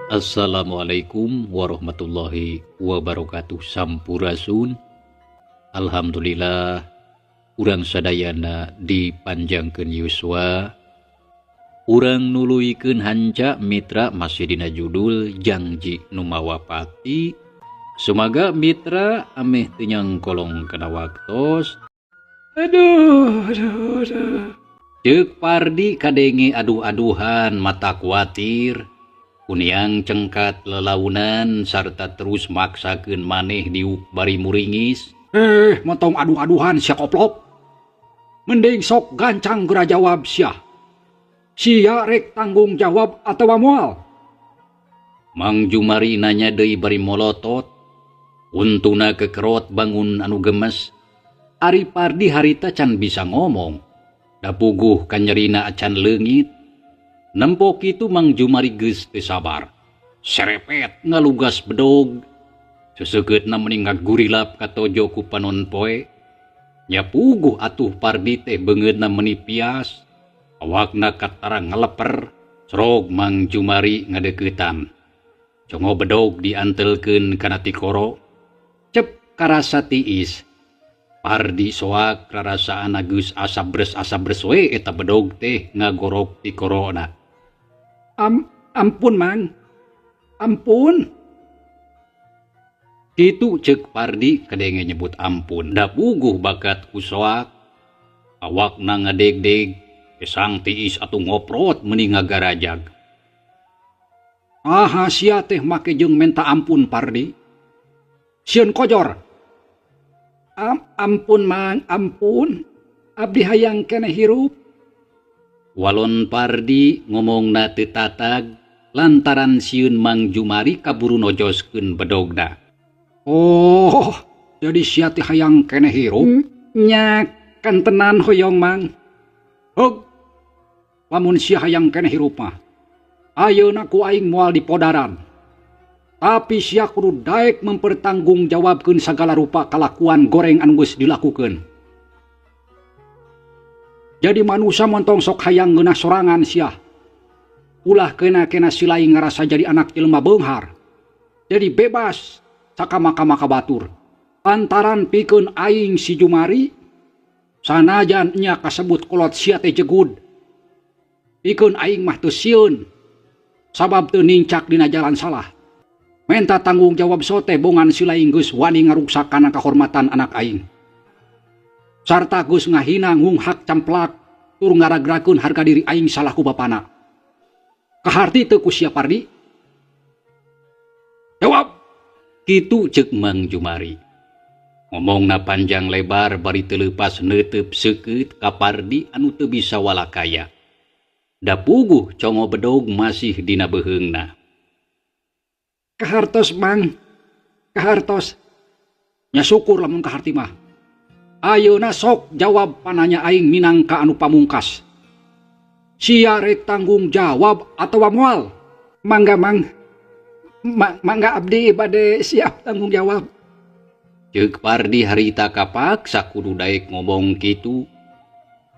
Assalamualaikum warahmatullahi wabarakatuh. Sampurasun. Alhamdulillah urang sadayana dipanjangkeun yuswa. Urang nuluykeun hanca mitra masih dina judul janji nu mawapati. Sumaga mitra ameh teu nyangkolong kana waktos. Aduh. Ceuk Pardi kadenge aduh-aduhan mata kuatir. Kuniang cengkat lelaunan sarta terus maksakeun maneh diuk bari muringis. Motong aduh-aduhan sia koplok. Mending sok gancang geura jawab sia. Sia rek tanggung jawab atawa moal? Mang Jumari nanya deui bari molotot. Untuna kekerot bangun anu gemes. Ari Pardi harita can bisa ngomong. Da puguh kanyerina acan leungit. Nempok itu Mang Jumari geus teu sabar. Serepet ngalugas bedog. Seseukeutna mending ngagurilap katojo ku panon poe. Nya puguh atuh Pardi teh beungeudna meuni pias. Awakna katarang ngaleper. Srog Mang Jumari ngadeuketan. Congo bedog diantelkeun kana tikoro. Cep karasa tiis. Pardi soak rarasaan geus asabres we eta bedog teh ngagorok tikorona. Ampun Mang, ampun. Kitu ceuk Pardi kadenge nyebut ampun. Da puguh bakat kusoak. Awakna ngadeg-deg. Kesang tiis atuh ngoprot meuni ngagarajag. Aha sia teh make jeung menta ampun Pardi. Sieun kojor. Ampun Mang, ampun. Abdi hayang keneh hirup. Walon Pardi ngomongna teu tatag lantaran sieun Mang Jumari kaburu nojoskeun bedogna. Oh, jadi sia teh hayang keneh hirup? Nya kantenan hoyong Mang. Heg, lamun sia hayang keneh hirup mah. Ayeuna ku aing moal di podaran. Tapi sia kudu daek mempertanggungjawabkeun sagala rupa kalakuan goreng anu geus dilakukeun. Jadi manusia montong sok hayang ngeunah sorangan sia. Ulah kena silai ngarasa jadi anak jelema beunghar. Jadi bebas sakamaka-maka batur. Lantaran pikeun aing si Jumari sanajan nya kasebut kolot sia teh jegud. Pikeun aing mah teu sieun. Sabab teu nincak dina jalan salah. Menta tanggung jawab sote bongan silai geus wani ngaruksak kana kahormatan anak aing. Sarta geus ngahina ngunghak camplak tur ngaragrakeun harga diri aing salaku bapana. Kaharti teu ku sia Pardi? Jawab. Kitu ceuk Mang Jumari. Ngomongna panjang lebar bari teu leupas neuteub seukeut ka Pardi anu teu bisa walakaya. Da puguh congo bedog masih dina beuheungna. Kahartos Mang, kahartos. Nya syukur lamun kaharti mah. Ayeuna sok jawab pananya aing minangka anu pamungkas. Sia rek tanggung jawab atawa moal? Mangga Mang. Mangga abdi bade siap tanggung jawab. Ceuk Pardi harita kapaksa kudu daek ngomong kitu.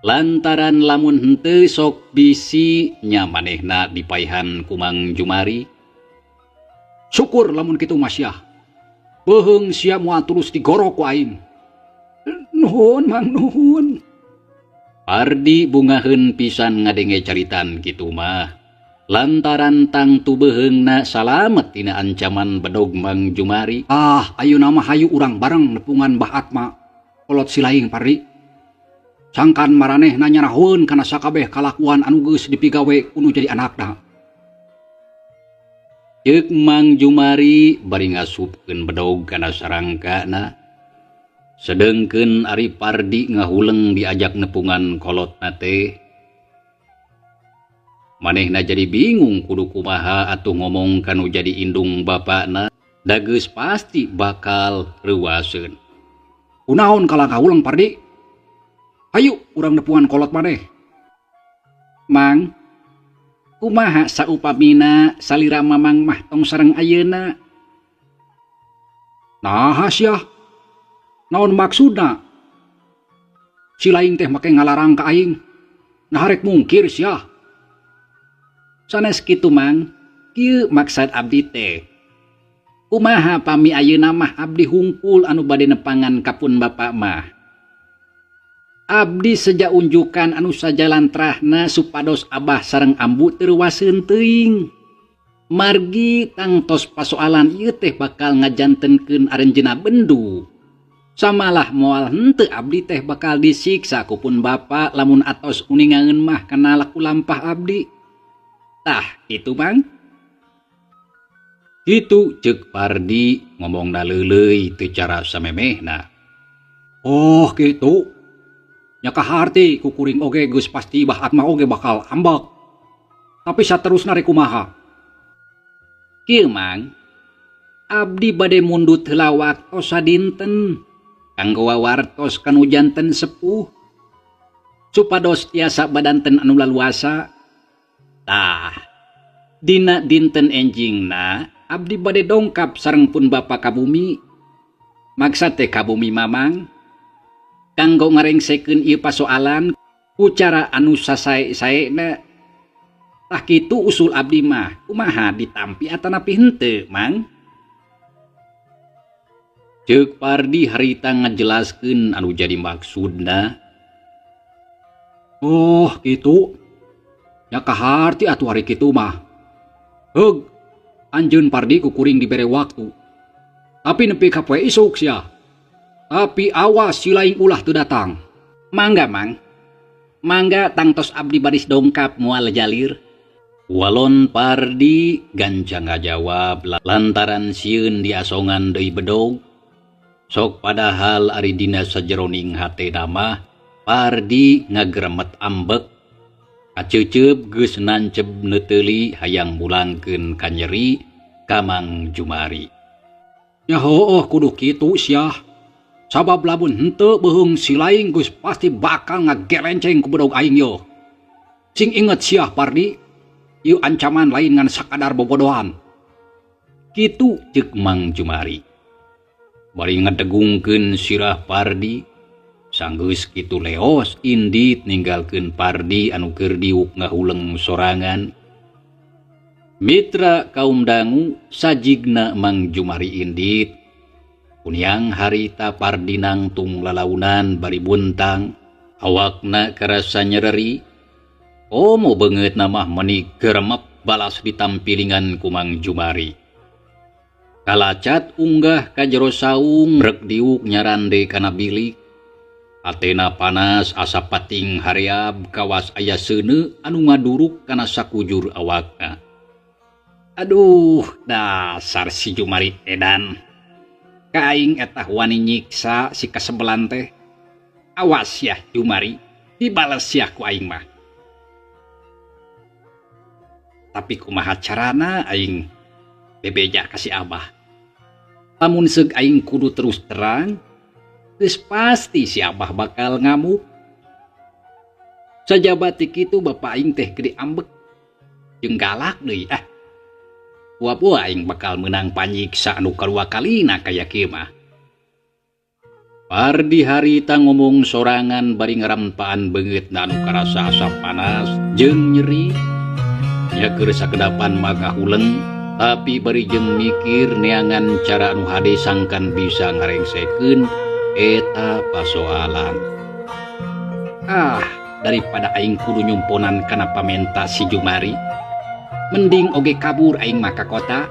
Lantaran lamun henteu sok bisi nya manehna dipaihan ku Mang Jumari. Syukur lamun kitu mah sia. Beuheung sia moal tulus digorok ku aing. Nuhun Mang, nuhun. Pardi bungaheun pisan ngadenge caritan kitu mah. Lantaran tang tu beuheungna salamet tina ancaman bedog Mang Jumari. Ayeuna mah hayu urang bareng nepungan Mbah Atma. Kolot silaing Pardi. Sangkan maraneh nanyaraheun kana sakabeh kalakuan anu geus dipigawe kudu jadi anakna. Ceuk Mang Jumari bari ngasupkeun bedog kana sarangkana. Sedengkeun ari Pardi ngahuleng diajak nepungan kolotna teh. Manehna jadi bingung kudu kumaha atuh ngomong kanu jadi indung bapakna. Da geus pasti bakal reuwaseun. Kunaon kala ngahuleng Pardi? Hayu urang nepungan kolot maneh. Mang, kumaha saupamina salira Mamang mah tong sareng ayeuna? Naha sia? Naon maksudna? Si laing teh make ngalarang ka aing. Nah harek mungkir sia. Sanes kitu Mang, Kieu maksud abdi teh. Kumaha pami ayeuna mah abdi hungkul anu bade nepangan kapun Bapak mah. Abdi seja unjukan anu sajalan terahna supados Abah sareng ambu teu ruaseun teuing. Margi tangtos pasoalan ieu teh bakal ngajantenkeun aranjeunna bendu. Samalah moal henteu abdi teh bakal disiksa kupun Bapak lamun atos uningaeun mah kana laku lampah abdi. Tah, itu Mang. Itu ceuk Pardi ngomongna leuleuy teu cara samemehna. Oh kitu. Nya kaharti ku kuring oge geus pasti bahat mah oge bakal ambek. Tapi saterusna rek kumaha? Kieu Mang, abdi bade mundut heula waktos sadinten kanggo wawartos kanu janten sepuh supados tiasa badanten anu laluasa. Tah, dina dinten enjingna abdi bade dongkap sareng pun Bapak ka bumi. Maksud teh ka bumi Mamang kanggo ngarengsekeun ieu pasoalan ku cara anu sasae-saena. Tah kitu usul abdi mah, kumaha ditampi atanapi henteu, Mang? Ceuk Pardi harita ngajelaskeun anu jadi maksudna. Oh, kitu. Nya kaharti atuh ari kitu mah. Heug, anjeun Pardi ku kuring dibere waktu. Tapi nepi ka poe isuk sia. Tapi awas si laing ulah teu datang. Mangga, Mang. Mangga tangtos abdi baris dongkap moal jalir. Walon Pardi gancang ngajawab lantaran sieun diasongan deui bedog. Sok padahal ari dina sajeroning hatena mah Pardi ngagremet ambek. Kaceuceup geus nanceb neuteuli hayang mulangkeun ka nyeri ka Mang Jumari. Ya heueuh kudu kitu sia. Sabab lamun henteu beuheung si laing geus pasti bakal ngagelenceng ku bedog aing yo. Sing inget sia Pardi. Ieu ancaman lain ngan sakadar bobodohan. Kitu ceuk Mang Jumari. Bari ngadegungkeun sirah Pardi. Sanggeus kitu leos indit ninggalkeun Pardi anu keur diuk ngahuleng sorangan. Mitra kaum dangu sajigna Mang Jumari indit. Kuniang harita Pardi nangtung lalaunan bari buntang. Awakna karasa nyereri. Komo beungeut namah meuni geremep balas ditampilingan ku Mang Jumari. Kalacat unggah ka jero saung rek diuk nyarande kana bilik. Atena panas asa pating hareab kawas aya seuneu anu ngaduruk kana sakujur awakna. Aduh, dasar si Jumari edan. Ka aing eta wani nyiksa si kasebelan teh. Awas ya Jumari, dibales ya ku aing mah. Tapi kumaha carana aing bebeja kasih Abah. Lamun seug aing kudu terus terang, geus pasti si Abah bakal ngamuk. Sajabat ti kitu bapak aing teh gede ambek jeung galak deui. Puap-puap aing bakal menang panyiksa anu kadua kalina kaya kieu mah. Pardi harita ngomong sorangan bari ngarampaan beungeutna anu karasa asap panas jeung nyeri. Nya keur sakedapan magahuleng tapi bari jeung mikir neangan cara anu hade sangkan bisa ngarengsekeun eta pasoalan. Daripada aing kudu nyumponan kana pamenta si Jumari, mending oge kabur aing mah ka kota.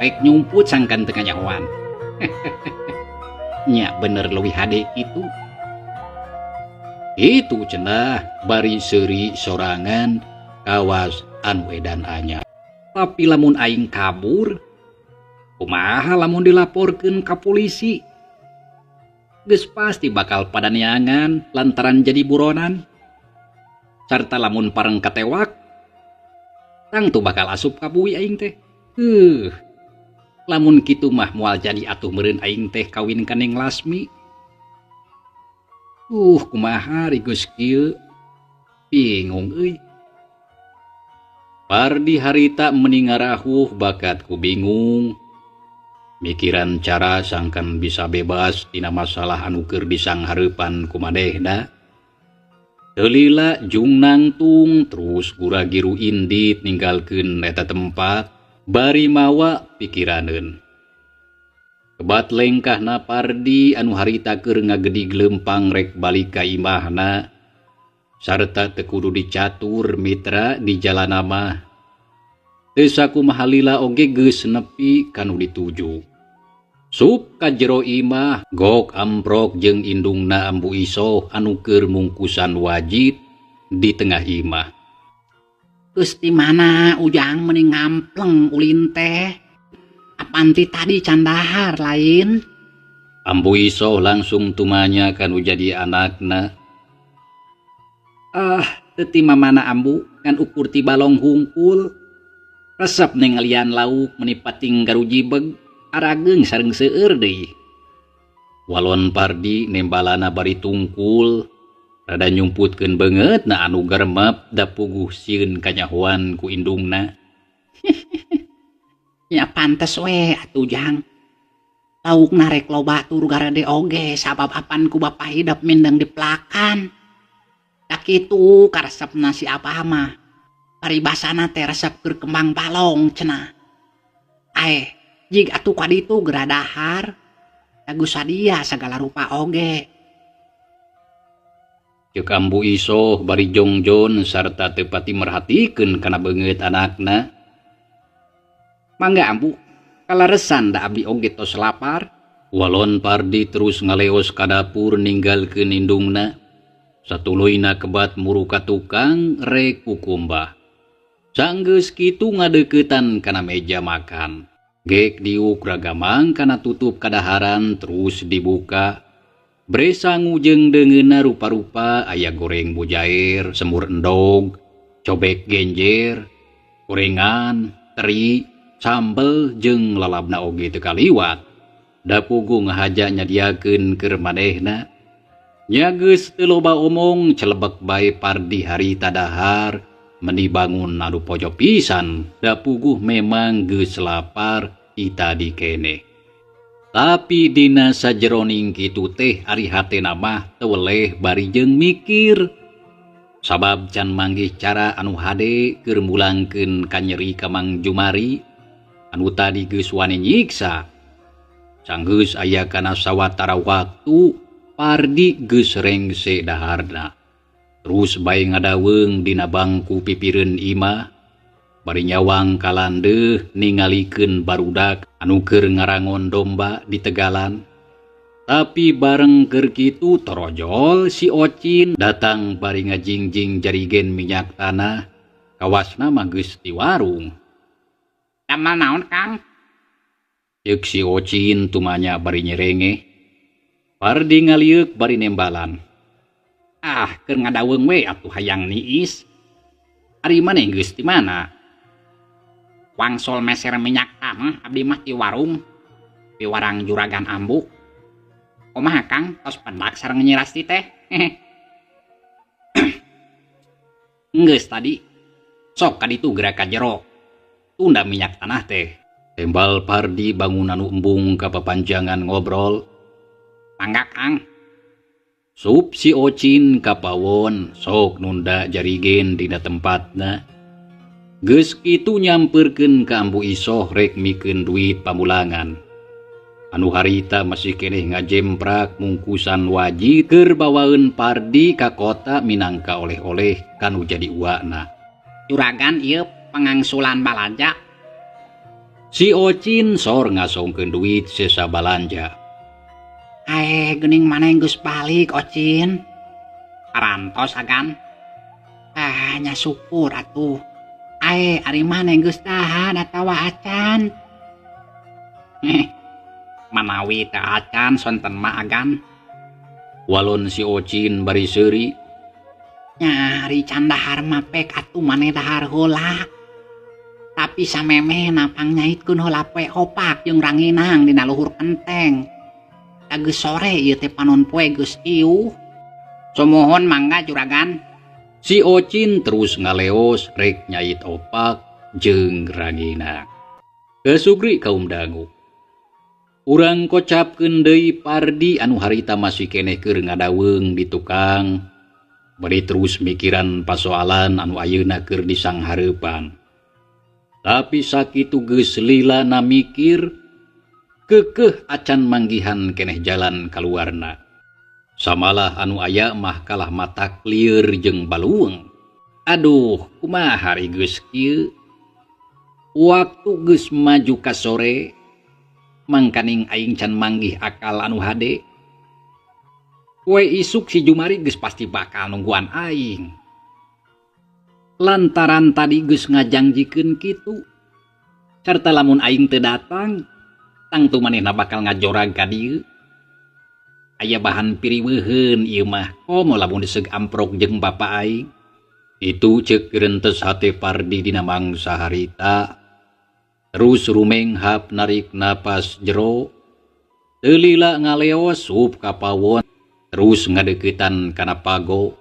Baik nyumput sangkan teu nyahoan. Nya bener leuwih hade kitu. Itu cenah bari seuri sorangan kawas anu edan anyar. Tapi lamun aing kabur, kumaha lamun dilaporkeun ka polisi? Geus pasti bakal pada neangan lantaran jadi buronan. Sarta lamun pareng katewak, tangtu bakal asup ka bui aing teh. Lamun kitu mah moal jadi atuh meureun aing teh kawin ka Neng Lasmi. Kumaha rigus kieu? Bingung euy. Pardi harita meni ngarahuh bakat ku bingung. Mikiran cara sangkan bisa bebas tina masalah anu keur disanghareupan ku manehna. Telila jung nangtung terus gura-giru indit ninggalkeun eta tempat bari mawa pikiraneun. Kebat lengkahna Pardi anu harita keur ngagedi gelempang rek balik ka imahna sarta teu kudu dicatur mitra di jalana mah. Teu sakumaha lila oge geus nepi kanu dituju. Sup ka jero imah gok amprok jeung indungna Ambu Isoh anu keur mungkusan wajib di tengah imah. Geus di mana Ujang mending ngampleng ulin teh? Apanti tadi can dahar lain? Ambu Isoh langsung tumanya kanu jadi anakna. Teu ti mamana Ambu kan ukur ti balong hungkul. Resep ningalian lauk meni pating garuji beg. Arageung sareng seueur deui. Walon Pardi nembalana bari tungkul rada nyumputkeun beungeut na anu garmep da puguh sieun kanyahoan ku indungna. Ya pantes we atuh Jang. Laukna rek loba tur garede oge sabab apan ku bapa hidap mindeng dipelakan. Da kitu karesepna si Abah mah. Paribasana teh resep keur kembang balong cenah. Jig atuh kaditu geura dahar, dagu sadia sagala rupa oge. Ceuk Ambu Isoh bari jongjon sarta teu pati merhatikeun kana beungeut anakna. Mangga Ambu, kaleresan da abdi oge tos lapar. Walon Pardi terus ngaleos ka dapur ninggalkeun indungna. Satuluyna kebat muru ka tukang rek kukumbah. Sanggeus kitu ngadeuketan kana meja makan. Gek diuk ragamang kana tutup kadaharan terus dibuka. Bresa ngujeng deungeunna rupa-rupa aya goreng bujair, semur endog, cobek genjer, gorengan, teri, sambel jeung lalabna oge teu kaliwat. Da puguh ngahaja nyadiakeun keur manehna. Nya geus teu loba omong celebek bae Pardi harita dahar meni bangun anu pojo pisan. Da puguh memang geus lapar itadi kene. Tapi dina sajeroning kitu teh ari hatena mah teu weleh bari jeung mikir. Sabab can manggih cara anu hade keur mulangkeun kanyeri ka Mang Jumari anu tadi geus wani nyiksa. Sanggeus aya kana sawatara waktu Pardi geus rengse daharna. Terus bae ngadaweung dina bangku pipireun imah. Bari nyawang kalandeuh ningalikeun barudak anu keur ngarangon domba di tegalan. Tapi bareng keur kitu torojol si Ocin datang bari ngajingjing jarigen minyak tanah. Kawasna mah geus di warung. Damel naon Kang? Ceuk si Ocin tumanya bari nyerengeh. Pardi ngaliuk bari nembalan. Keur ngadaweung we atuh hayang niis. Ari maneh geus di mana? Wangsol meser minyak tanah abdi mah di warung di warang Juragan Ambu. Kumaha Kang tos pendak sareng Nyi Rasti teh? Geus tadi sok kaditu geura ka jero tunda minyak tanah teh. Tembal Pardi bangun anu embung ka papanjangan ngobrol. Mangga Kang. Sup si Ocin ka pawon sok nunda jarigen dina tempatna. Geus kitu nyamperkeun ka Ambu Isoh rek mikeun duit pamulangan. Anu harita masih keneh ngajemprak mungkusan wajib keur bawaeun Pardi ka kota minangka oleh-oleh kanu jadi uakna. Juragan ieu pangangsulan balanja. Si Ocin sor ngasongkeun duit sesa balanja. Geuning maneh geus balik Ocin. Parantos agan. Nya syukur atuh. Ari maneh geus dahan atawa acan? Manawi teu acan sonten mah agan. Walon si Ocin bari seuri. Nya ari can dahar mah pek atuh maneh dahar heula. Tapi samemeh napang nyaitkeun heula poe opak jeung ranginang dina luhur kenteng. Da geus sore ieu teh panon poe geus iuh. Sumohon mangga Juragan. Si Ocin terus ngaleos rek nyait opak jeung ranginang. Kesugri kaum dangu. Urang kocapkeun deui Pardi anu harita masih keneh keur ngadaweung di tukang. bari terus mikiran pasoalan anu ayeuna keur disanghareupan. Tapi sakitu geus lilana mikir, keukeuh acan manggihan keneh jalan kaluarna. Samalah anu aya mah kalah matak lieur jeung balueng. Aduh, kumaha hari geus kieu? Waktu geus maju ka sore, mangkaning aing can manggih akal anu hade. Poe isuk si Jumari geus pasti bakal nungguan aing. Lantaran tadi geus ngajangjikeun kitu. Sarta lamun aing teu datang, tangtu manehna bakal ngajorag ka dieu. Aya bahan piriweuheun ieu mah, komo lamun diseg amprok jeung bapa aing. Itu ceuk reuntes hate Pardi dina mangsa harita. Terus rumenghap narik napas jero. Teu lila ngaleos sup ka pawon. Terus ngadeuketan kana pago.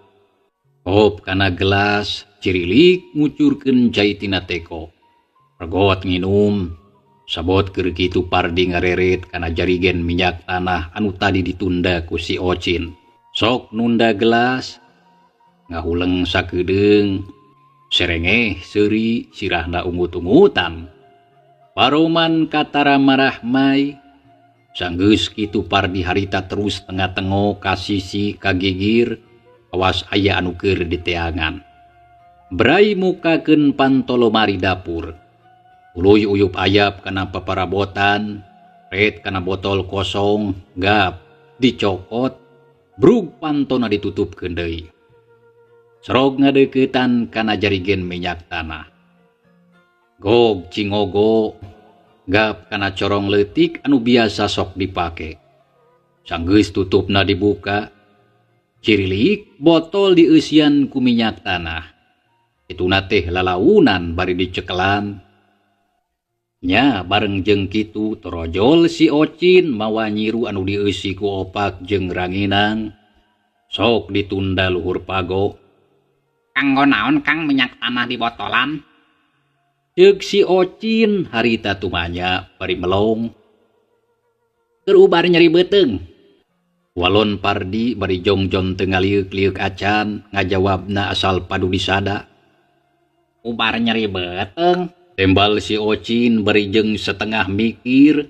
Hop kana gelas, cirilik ngucurkeun cai tina teko. Regot nginum, sabot keur kitu Pardi ngareret kana jarigen minyak tanah anu tadi ditunda ku si Ocin. Sok nunda gelas, ngahuleng sakedeung, serengeh seuri sirahna ungut-ungutan. Paroman katara marah mai, sanggeus kitu Pardi harita terus tengah-tengo ka sisi kagigir, awas aya anu keur diteangan. Brai mukakeun pantolomari dapur. Uluy uyup ayap kana paparabotan, ret kana botol kosong, gap, dicokot, brug pantona ditutupkeun deui. Serog ngadeuketan kana jarigen minyak tanah. Gog cingogo, gap kana corong leutik anu biasa sok dipake. Sanggeus tutupna dibuka, cirilik botol dieusian ku minyak tanah. Ituna teh lalaunan bari dicekelan. Nya bareng jeung kitu torojol si Ocin mawa nyiru anu dieusi ku opak jeung ranginang. Sok ditunda luhur pago. Kanggo naon Kang minyak tanah di botolan? Ceuk si Ocin harita tumanya bari melong. Keur ubar nyeri beuteung. Walon Pardi bari jongjon teu ngaliuk-liuk acan ngajawabna asal padu disada. Ubar nyeri beuteung. Tembal si Ocin bari jeung setengah mikir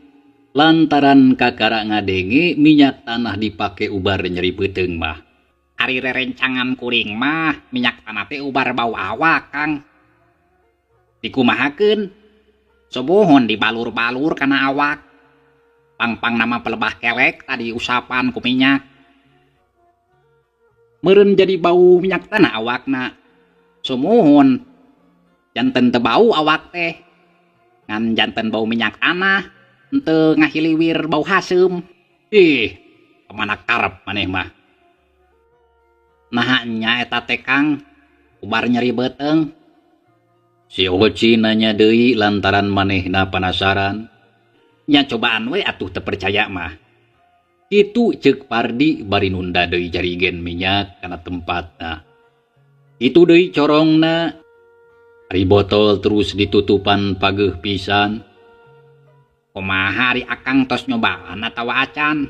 lantaran kakara ngadenge minyak tanah dipake ubar nyeri beuteung mah. Ari rerencangan kuring mah minyak tanah teh ubar bau awak Kang. Dikumahakeun, sobohon dibalur-balur kana awak. Pang-pang nama pelebah kelek tadi usapan ku minyak. Meureun jadi bau minyak tanah awakna. Somohon janten teu bau awak teh. Ngan janten bau minyak tanah, henteu ngahiliwir bau haseum. Ih, kemana karep maneh mah. Nah nya eta teh Kang, ubar nyeri beuteung. Si Ocin nanya deui lantaran manehna penasaran. Nya cobaan we atuh teu percaya mah. Kitu ceuk Pardi bari nunda deui jarigen minyak kana tempatna. Itu deui corongna. Ari botol terus ditutupan pageuh pisan. Kumaha ari Akang tos nyobaan atawa acan?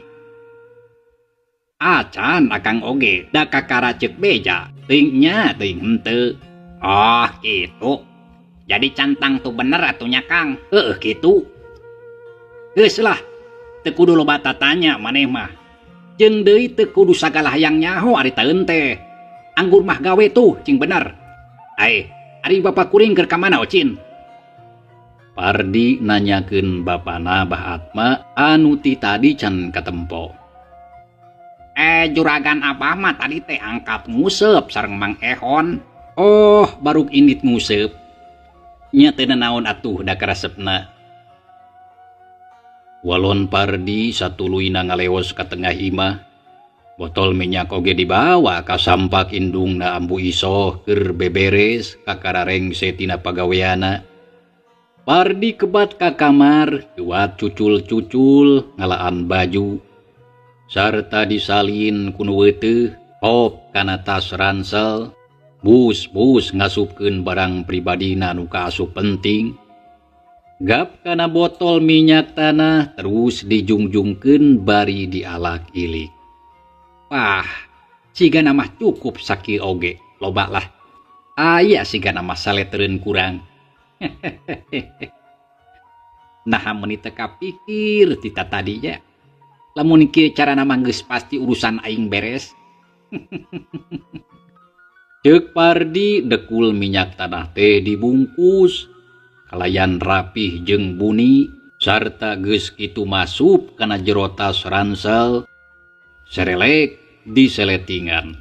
Acan Akang oge da kakara ceuk beja. Teuing nya teuing henteu. Oh kitu. Jadi cantang tuh bener atunya Kang. Heueuh kitu. Geus lah, teu kudu loba tatanya maneh mah. Jeung deui teu kudu sagala hayang nyaho ari taeun teh. Anggur mah gawe tuh cing bener. Ari bapak kuring keur ka mana Ocin? Pardi nanyakeun bapana Bahatma anu ti tadi can katempo. Juragan Abah mah tadi teh angkat nguseup sareng Mang Ehon. Oh, baruk indit nguseup. Nya teu naon atuh da karesepna. Walon Pardi satuluyna ngaleos ka tengah imah. Botol minyak oge dibawa ka sampak indungna ambu isoh keur beberes ka karareng setina pagaweana. Pardi kebat ka kamar, kuat cucul-cucul ngalaan baju. Sarta disalin kuno weuteuh, hop kana tas ransel, bus ngasupkeun barang pribadina nu kaasup penting. Gap kana botol minyak tanah terus dijungjungkeun bari dialak ilik. Wah, siga nama cukup sakit oge loba lah aya siga nama saleteureun kurang. Nah mun teka pikir tita tadinya lamun kieu cara nama geus pasti urusan aing beres. Ceuk Pardi dekul minyak tanah teh dibungkus kalayan rapih jeung buni sarta geus kitu masup kana jero tas ransel serelek diseletingan.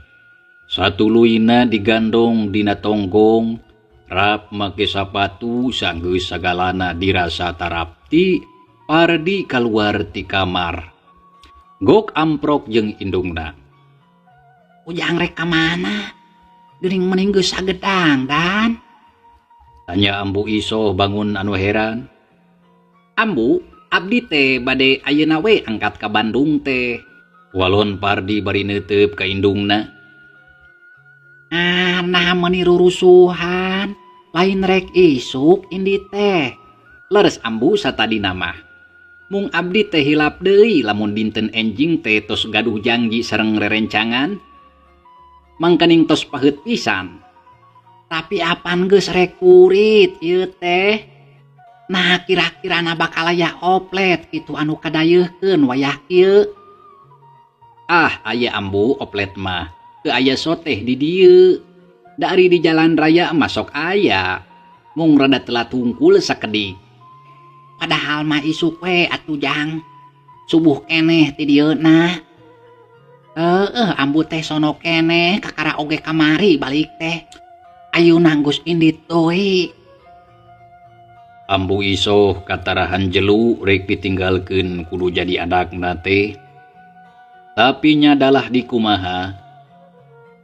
Satuluina digandong dina tonggong rap make sapatu sanggeus sagalana dirasa tarapti. Pardi keluar ti kamar gok amprok jeung indungna. Ujang rek mana? Geuning mending geus sagedang dan. Tanya Ambu Iso bangun anu heran. Ambu, abdi teh bade ayeuna we angkat ka Bandung teh. Walon Pardi bari neuteup ka indungna. Nah meniru rusuhan, lain rek isuk indi teh. Leres Ambu satadi nama. Mung abdi teh hilap deui lamun dinten enjing teh tos gaduh janji sareng rerencangan. Mangkaning tos paheut pisan. Tapi apan geus rek kurit ieu teh. Nah kira-kirana bakal aya oplet kitu anu kadayeuhkeun wayah kieu. Ah aya Ambu oplet mah teu aya soteh di dieu. Dari di jalan raya masok aya. Mung rada telat hungkul sakedik. Padahal mah isuk we atuh Jang. Subuh keneh ti dieuna. Ambu teh sono keneh kakara oge kamari balik teh. Ayeuna geus indit deui. Ambu Iso katarahan jelu rek ditinggalkeun kudu jadi adakna teh. Tapi nyadalah di kumaha.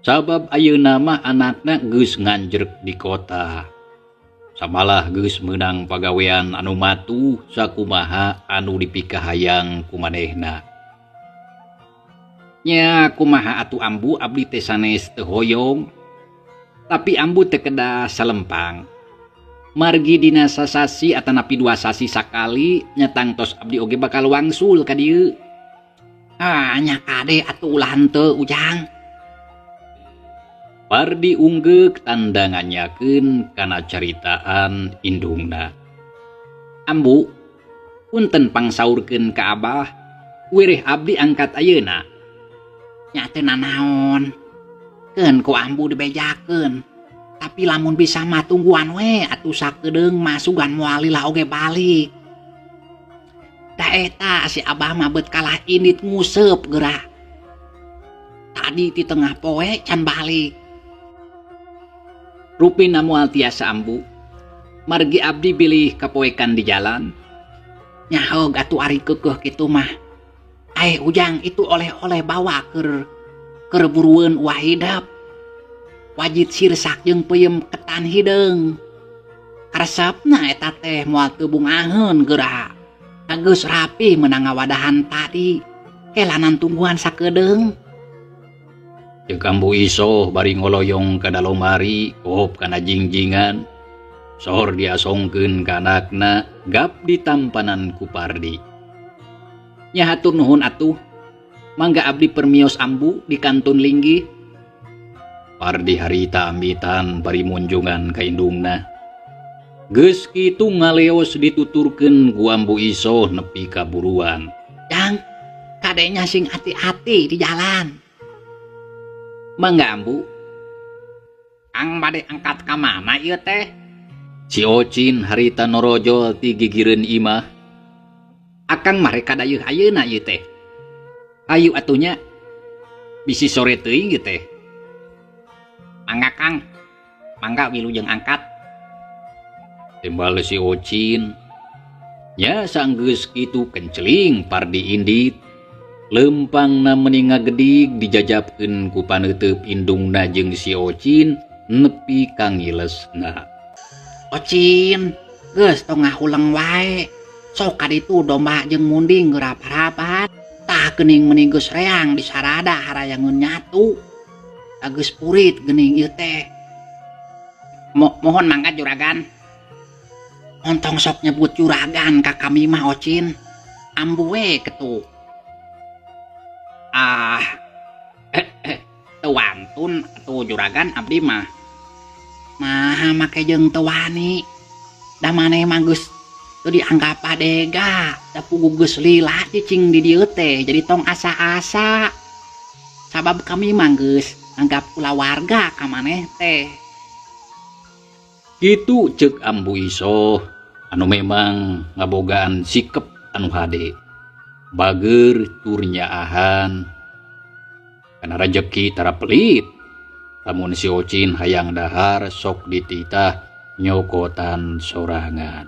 Sabab ayeuna mah anakna geus nganjrek di kota. Samalah geus meunang pagawean anu matu sakumaha anu dipikahayang ku manehna. Nya kumaha atuh Ambu abdi teh sanes teu hoyong. Tapi Ambu teu kedah salempang. Margi dina sasasi atanapi 2 sasi sakali nyatang tos abdi oge bakal wangsul ka dieu. Nya kade atuh ulah henteu Ujang. Pardi unggeuk tanda nganyakeun kana caritaan indungna. Ambu, punten pangsaurkeun ka Abah, wirih abdi angkat ayeuna. Nya teu nanaon. Keun ku Ambu dibejakeun. Tapi lamun bisa mah tungguan we atuh sakedeung mah sugan moal lila oge balik. Da eta si Abah mah beut kalah indit nguseup geura. Tadi di tengah poe can balik. Rupina moal tiasa Ambu. Margi abdi bilih kapoekan di jalan. Nya heug atuh ari keukeuh kitu mah. Ujang itu oleh-oleh bawa keur burueun ulah hidap. Wajit sirsak jeung peuyeum ketan hideung. Karesepna eta teh moal teu bungaheun geura. Geus rapi meunang ngawadahan tadi. Kelanan tungguan sakedeung. Ceuk Ambu Iso bari ngoloyong ka dalomari kop kana jingjingan. Sor diasongkeun ka anakna gap ditampanan ku Pardi. Nya hatur nuhun atuh. Mangga abdi permios Ambu di kantun linggih. Pardi harita ambitan bari munjungan ka indungna. Geus kitu ngaleos dituturkeun ku Ambu Iso nepi ka buruan. Jang, kadenya sing hati-hati di jalan. Mangga Ambu. Ang bade angkat ka mana ieu teh? Si Ocin harita norojol ti gigireun imah. Akang mah rek kadayeuh ayeuna ieu teh. Ayu atunya. Bisi sore teuing ieu teh. Mangga Kang. Mangga wilujeng angkat. Tembal si Ocin. Nya sanggeus kitu kenceling Pardi indit. Lempangna meuni ngagedig dijajabkeun ku paneuteub indungna jeung si Ocin nepi ka ngilesna. Ocin, geus tong ngahuleng wae. Sok ka ditu domba jeung munding geura parabat. Tah geuning meuni geus reang di sarada harayangeun nyatu. Geus purit geuning ieu teh. Mohon mangga juragan. Ontong sok nyebut juragan ka kami mah Ocin. Ambu we ketu. Teu teu wantun atuh juragan abdi mah. Maha make jeung teu wani. Da maneh mah geus teu dianggap padega, da puguh geus lila cicing di dieu teh jadi tong asa-asa. Sabab kami mah geus anggap kulawarga ka maneh teh. Kitu ceuk Ambu Iso anu memang ngabogaan sikep anu hade. Bager tur nyaahan. Kana rejeki tara pelit. Lamun si Ocin hayang dahar sok dititah nyokotan sorangan.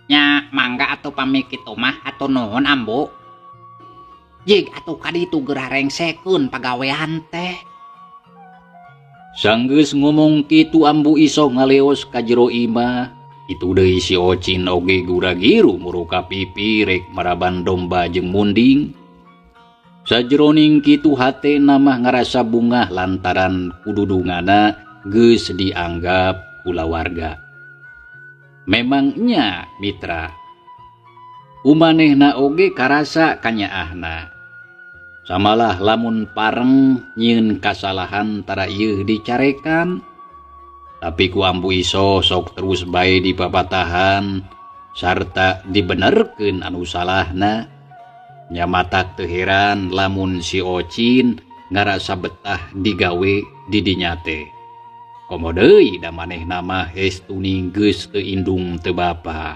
Nya mangga atuh pami kitu mah atuh nuhun Ambu. Jig atuh kaditu geurah rengsekeun pagawean teh. Sanggeus ngomong kitu Ambu Iso ngaleos ka jero imah. Itu deui si Ocin oge gura-giru muruka pipi rek maraban domba jeung munding. Sajroning kitu hatena mah ngarasa bungah lantaran kududungana geus dianggap kulawarga. Memangnya mitra, umanehna oge karasa kanyaahna. Samalah lamun pareng nyieun kasalahan tara ieu dicarekan. Tapi ku Ambu Iso sok terus bae dipapatahan sarta dibenerkeun anu salahna. Nya matak teu heran lamun si Ocin ngarasa betah digawe di dinya teh. Komo deui da manehna mah estuni geus teu indung teu bapa.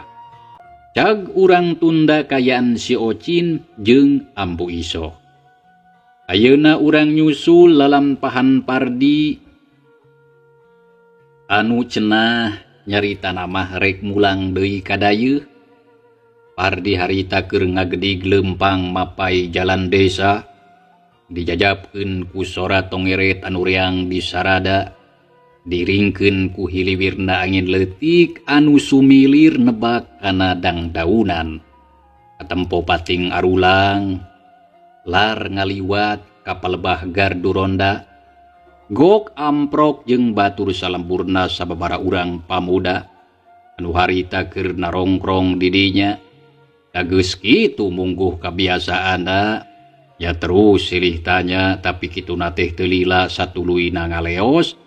Cag urang tunda kayaan si Ocin jeung Ambu Iso. Ayeuna urang nyusul lalampahan Pardi anu cenah nyarita mah rek mulang deui ka dayeuh. Pardi harita keur ngagedig leumpang mapai jalan desa dijajabkeun ku sora tongeret anu reang di sarada. Diringkeun ku hiliwirna angin leutik anu sumilir nebak kana dangdaunan. Katempo pating arulang, lar ngaliwat kapal lebah gardu ronda. Gok amprok jeung batur salempurna sababara urang pamuda anu harita keur narongkrong di dinya. Geus kitu mungguh kabiasaanna, ya terus silih tanya tapi kituna teh teu lila satuluyna ngaleos.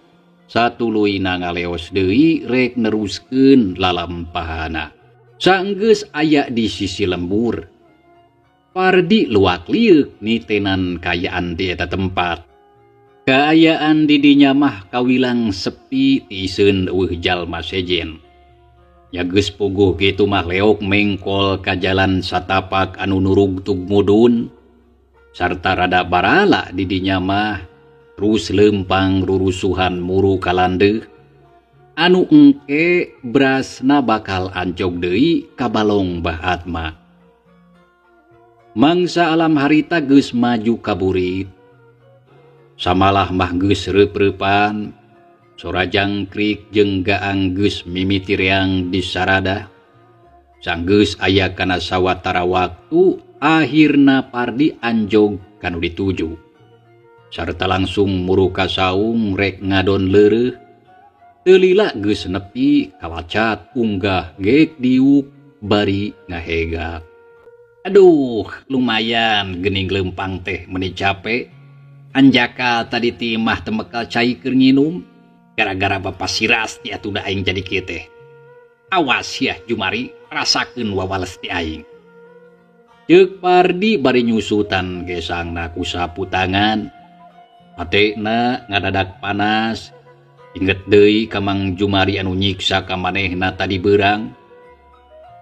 Satuluyna ngaleos deui rek neruskeun lalampahana. Sanggeus aya di sisi lembur, Pardi luak liuk nitenan kayaan di eta tempat. Kaayaan di dinya mah kawilang sepi ti iseun eueuh jalma sejen. Ya geus puguh kitu mah leok mengkol ka jalan satapak anu nurug tug mudun. Sarta rada barala di dinya mah terus lempang rurusuhan muru kalandeuh anu engke brasna bakal ancog deui ka balong Bahatma. Mangsa alam harita geus maju kaburit. Samalah mah geus reup-reupan, sora jangkrik jeung gaang geus mimiti reang di sarada. Sanggeus aya kana sawatara waktu akhirna Pardi anjog kanu dituju. Sarta langsung muruka saung rek ngadon leureuh. Teu lila geus nepi kawacat unggah geek diuk bari ngahegak. Aduh, lumayan geuning leumpang teh meuni capek. Anjaka tadi timah teu mekal cai keur nginum gara-gara bapasiras ti atuh da aing jadi kieu teh. Awas ya Jumari, rasakeun wawales ti aing. Ceuk Pardi bari nyusutan gesangna ku sapu tangan. Hatena ngadadak panas. Inget deui ka Mang Jumari anu nyiksa ka manehna tadi beurang.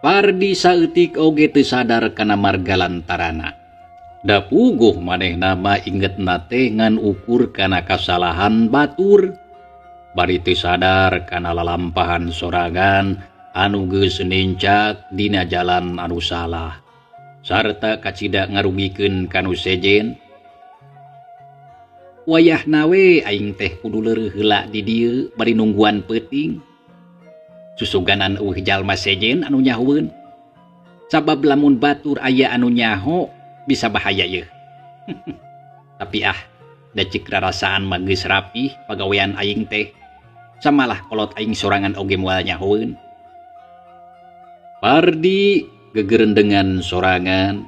Pardi saeutik oge teu sadar kana marga lantarana. Da puguh manehna mah ingetna teh ngan ukur kana kasalahan batur. Bari teu sadar kana lalampahan sorangan anu geus nincak dina jalan anu salah. Sarta kacida ngarugikeun kanu sejen. Wayahna we aing teh kudu leureuh heula di dieu bari nungguan peuting. Susuganan eueuh jalma sejen anu nyahoeun. Sabab lamun batur aya anu nyaho bisa bahaya yeuh. Tapi da cik rarasaan mah geus rapih pagawean aing teh. Samalah kolot aing sorangan oge moal nyahoeun. Pardi gegeureun dengan sorangan.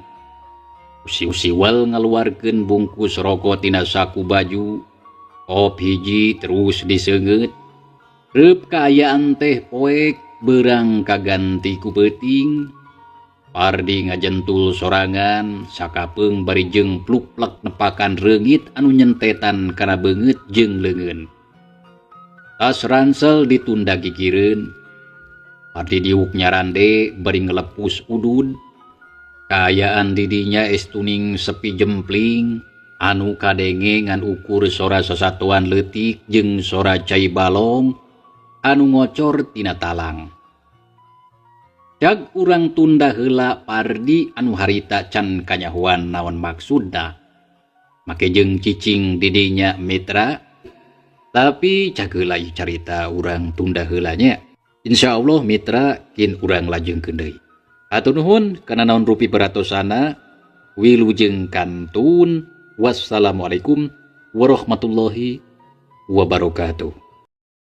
Usi-usiwal ngaluarkeun bungkus rokok tina saku baju, kop hiji terus diseungeut. Reup kaayaan teh poek beurang kaganti ku peuting. Pardi ngajentul sorangan sakapeung bari jeung pluk-plek nepakan reungit anu nyentetan kana beungeut jeung leungeun. Tas ransel ditunda gigireun. Pardi diuk nyarande bari ngelepus udud. Kaayaan didinya estuning sepi jempling anu kadenge ngan ukur sora sasatuan leutik jeung sora cai balong anu ngocor tina talang. Jak urang tunda heula Pardi anu harita can kanyahoan naon maksudna. Make jeung cicing didinya mitra. Tapi cak heula ieu carita urang tunda heula nya. Insyaallah mitra kin urang lajengkeun deui. Hatur nuhun kana naon rupi beratosana. Wilujeng kantun. Wassalamualaikum warahmatullahi wabarakatuh.